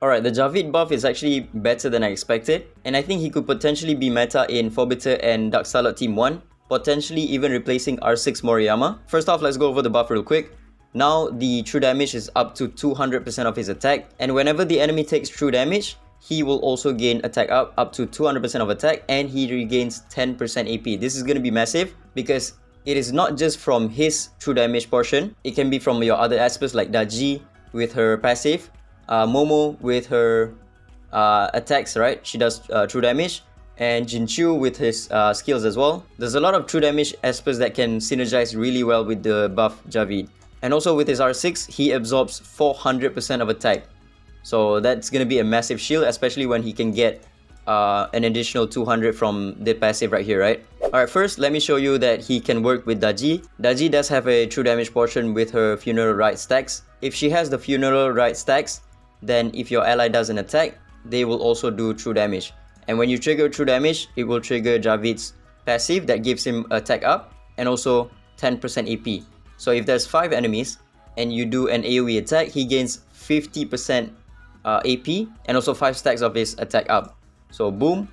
Alright, the Javid buff is actually better than I expected, and I think he could potentially be meta in Forbitor and Salot Team 1, potentially even replacing R6 Moriyama. First off, let's go over the buff real quick. Now, the true damage is up to 200% of his attack, and whenever the enemy takes true damage, he will also gain attack up to 200% of attack, and he regains 10% AP. This is going to be massive because it is not just from his true damage portion, it can be from your other aspects like Daji with her passive, Momo with her attacks, right? She does true damage, and Jinchu with his skills as well. There's a lot of true damage aspects that can synergize really well with the buff Javid. And also with his R6, he absorbs 400% of attack. So that's going to be a massive shield, especially when he can get an additional 200 from the passive right here, right? Alright, first let me show you that he can work with Daji. Daji does have a true damage portion with her funeral rite stacks. If she has the funeral rite stacks, then if your ally does an attack, they will also do true damage. And when you trigger true damage, it will trigger Javid's passive that gives him attack up and also 10% AP. So if there's 5 enemies and you do an AoE attack, he gains 50% AP and also 5 stacks of his attack up. So boom,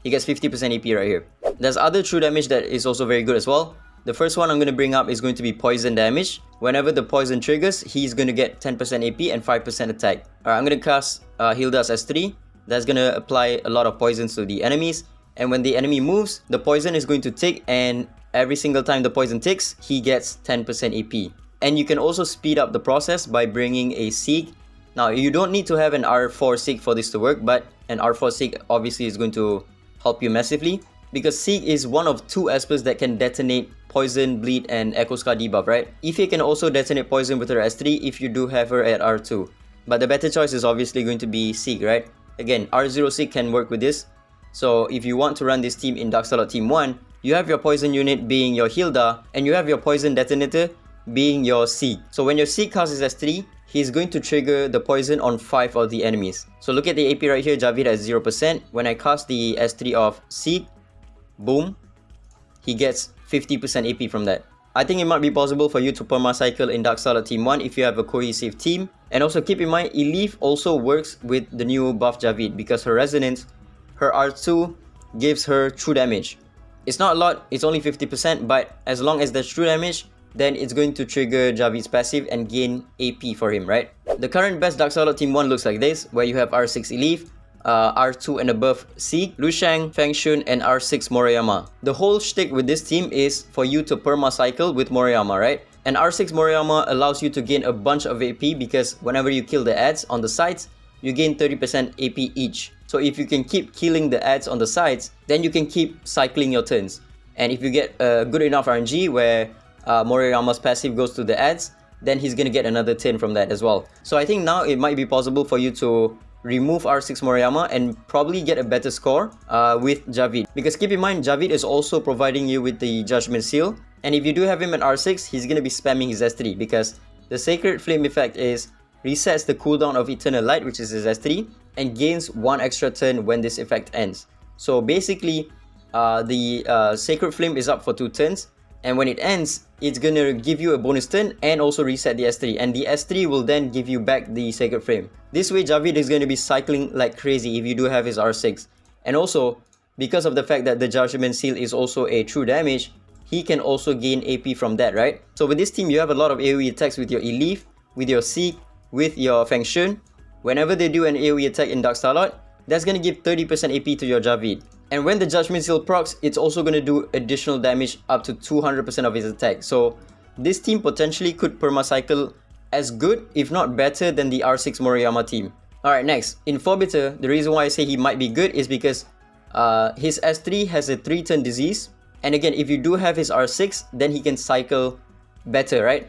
he gets 50% AP right here. There's other true damage that is also very good as well. The first one I'm going to bring up is going to be poison damage. Whenever the poison triggers, he's going to get 10% AP and 5% attack. Alright, I'm going to cast Hilda's S3. That's going to apply a lot of poisons to the enemies. And when the enemy moves, the poison is going to tick, and every single time the poison ticks, he gets 10% AP. And you can also speed up the process by bringing a Seek. Now, you don't need to have an R4 Seek for this to work, but an R4 Seek obviously is going to help you massively, because Seek is one of 2 aspects that can detonate Poison, Bleed, and Echo Scar debuff, right? Ify can also detonate Poison with her S3 if you do have her at R2. But the better choice is obviously going to be Seek, right? Again, R0 Seek can work with this. So if you want to run this team in Salot Team 1, you have your Poison unit being your Hilda, and you have your Poison detonator being your Seek. So when your Seek casts his S3, he's going to trigger the poison on 5 of the enemies. So look at the AP right here, Javid has 0%. When I cast the S3 of Seek, boom, he gets 50% AP from that. I think it might be possible for you to perma-cycle in Salot Team 1 if you have a cohesive team. And also keep in mind, Elif also works with the new buff Javid because her resonance, her R2 gives her true damage. It's not a lot, it's only 50%, but as long as there's true damage, then it's going to trigger Javid's passive and gain AP for him, right? The current best Salot Team 1 looks like this, where you have R6 Elif, R2 and above Seek, Lushang, Feng Shun, and R6 Moriyama. The whole shtick with this team is for you to perma-cycle with Moriyama, right? And R6 Moriyama allows you to gain a bunch of AP because whenever you kill the ads on the sides, you gain 30% AP each. So if you can keep killing the ads on the sides, then you can keep cycling your turns. And if you get good enough RNG where Moriyama's passive goes to the ads, then he's gonna get another 10 from that as well. So I think now it might be possible for you to remove R6 Moriyama and probably get a better score with Javid. Because keep in mind, Javid is also providing you with the Judgment Seal. And if you do have him at R6, he's gonna be spamming his S3 because the Sacred Flame effect is resets the cooldown of Eternal Light, which is his S3, and gains 1 extra turn when this effect ends. So basically, the Sacred Flame is up for 2 turns, and when it ends, it's gonna give you a bonus turn and also reset the S3, and the S3 will then give you back the Sacred Flame. This way, Javid is gonna be cycling like crazy if you do have his R6. And also, because of the fact that the Judgment Seal is also a true damage, he can also gain AP from that, right? So with this team, you have a lot of AoE attacks with your Elif, with your Seek, with your Feng Shun. Whenever they do an AoE attack in Salot, that's gonna give 30% AP to your Javid. And when the Judgment Seal procs, it's also going to do additional damage up to 200% of his attack. So this team potentially could perma-cycle as good, if not better, than the R6 Moriyama team. Alright, next. In Forbitor, the reason why I say he might be good is because his S3 has a 3-turn disease. And again, if you do have his R6, then he can cycle better, right?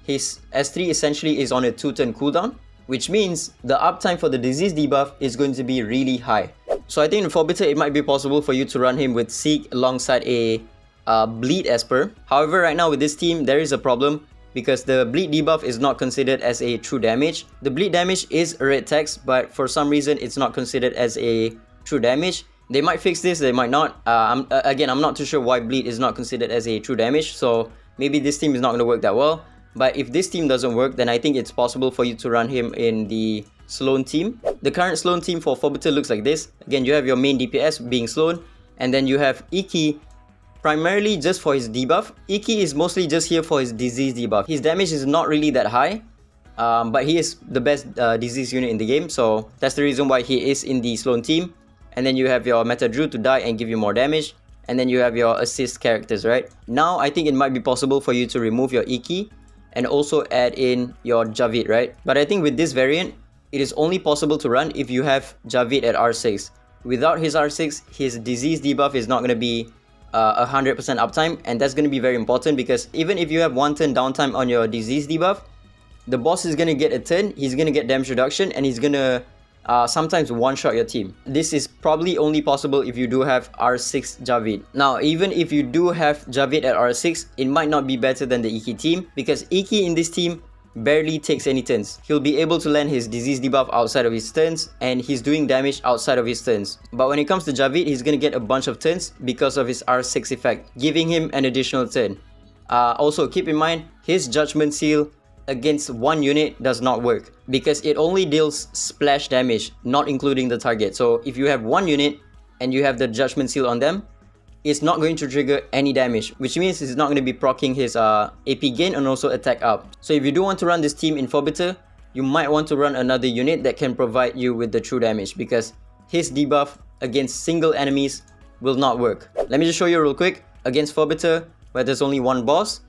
His S3 essentially is on a 2-turn cooldown, which means the uptime for the disease debuff is going to be really high. So I think in Forbitor, it might be possible for you to run him with Seek alongside a Bleed Esper. However, right now with this team, there is a problem because the Bleed debuff is not considered as a true damage. The Bleed damage is a red text, but for some reason, it's not considered as a true damage. They might fix this, they might not. Again, I'm not too sure why Bleed is not considered as a true damage, so maybe this team is not going to work that well. But if this team doesn't work, then I think it's possible for you to run him in the Sloan team. The current Sloan team for Forbitor looks like this. Again, you have your main DPS being Sloan, and then you have Ggez primarily just for his debuff. Ggez is mostly just here for his disease debuff. His damage is not really that high, but he is the best disease unit in the game, so that's the reason why he is in the Sloan team. And then you have your Meta Druid to die and give you more damage. And then you have your assist characters, right? Now, I think it might be possible for you to remove your Ggez and also add in your Javid, right? But I think with this variant, it is only possible to run if you have Javid at R6. Without his R6, his disease debuff is not going to be 100% uptime, and that's going to be very important because even if you have 1 turn downtime on your disease debuff, the boss is going to get a turn, he's going to get damage reduction, and he's going to sometimes one-shot your team. This is probably only possible if you do have R6 Javid. Now, even if you do have Javid at R6, it might not be better than the Ggez team because Ggez in this team barely takes any turns. He'll be able to land his disease debuff outside of his turns, and he's doing damage outside of his turns. But when it comes to Javid, he's gonna get a bunch of turns because of his R6 effect, giving him an additional turn. Also, keep in mind, his Judgment Seal against one unit does not work because it only deals splash damage, not including the target. So if you have one unit and you have the Judgment Seal on them, it's not going to trigger any damage, which means it's not going to be proccing his AP gain and also attack up. So if you do want to run this team in Forbitor, you might want to run another unit that can provide you with the true damage because his debuff against single enemies will not work. Let me just show you real quick. Against Forbitor, where there's only one boss,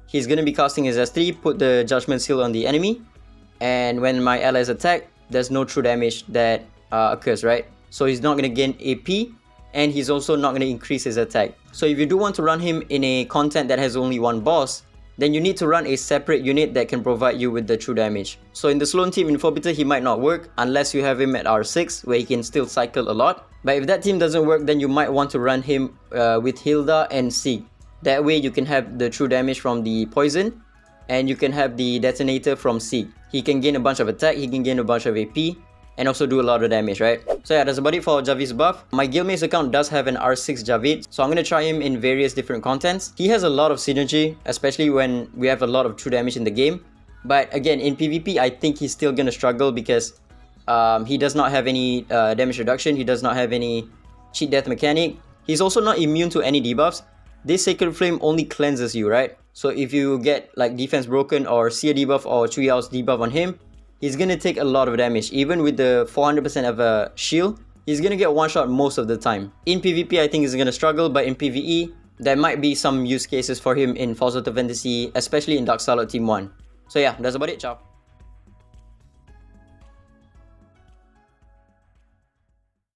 he's going to be casting his S3, put the Judgment Seal on the enemy, and when my allies attack, there's no true damage that occurs, right? So he's not going to gain AP, and he's also not going to increase his attack. So if you do want to run him in a content that has only one boss, then you need to run a separate unit that can provide you with the true damage. So in the Sloan team in Forbitor, he might not work unless you have him at R6, where he can still cycle a lot. But if that team doesn't work, then you might want to run him with Hilda and Sig. That way you can have the true damage from the poison, and you can have the detonator from Sig. He can gain a bunch of attack, he can gain a bunch of AP, and also do a lot of damage, right? So yeah, that's about it for Javid's buff. My Guildmates account does have an R6 Javid, so I'm going to try him in various different contents. He has a lot of synergy, especially when we have a lot of true damage in the game. But again, in PvP, I think he's still going to struggle because he does not have any damage reduction, he does not have any cheat death mechanic. He's also not immune to any debuffs. This Sacred Flame only cleanses you, right? So if you get like Defense Broken or Seer debuff or Chui Owl's debuff on him, he's gonna take a lot of damage. Even with the 400% of a shield, he's gonna get one shot most of the time. In PvP, I think he's gonna struggle, but in PvE, there might be some use cases for him in Falsetto Fantasy, especially in Dark Salot Team 1. So yeah, that's about it, ciao.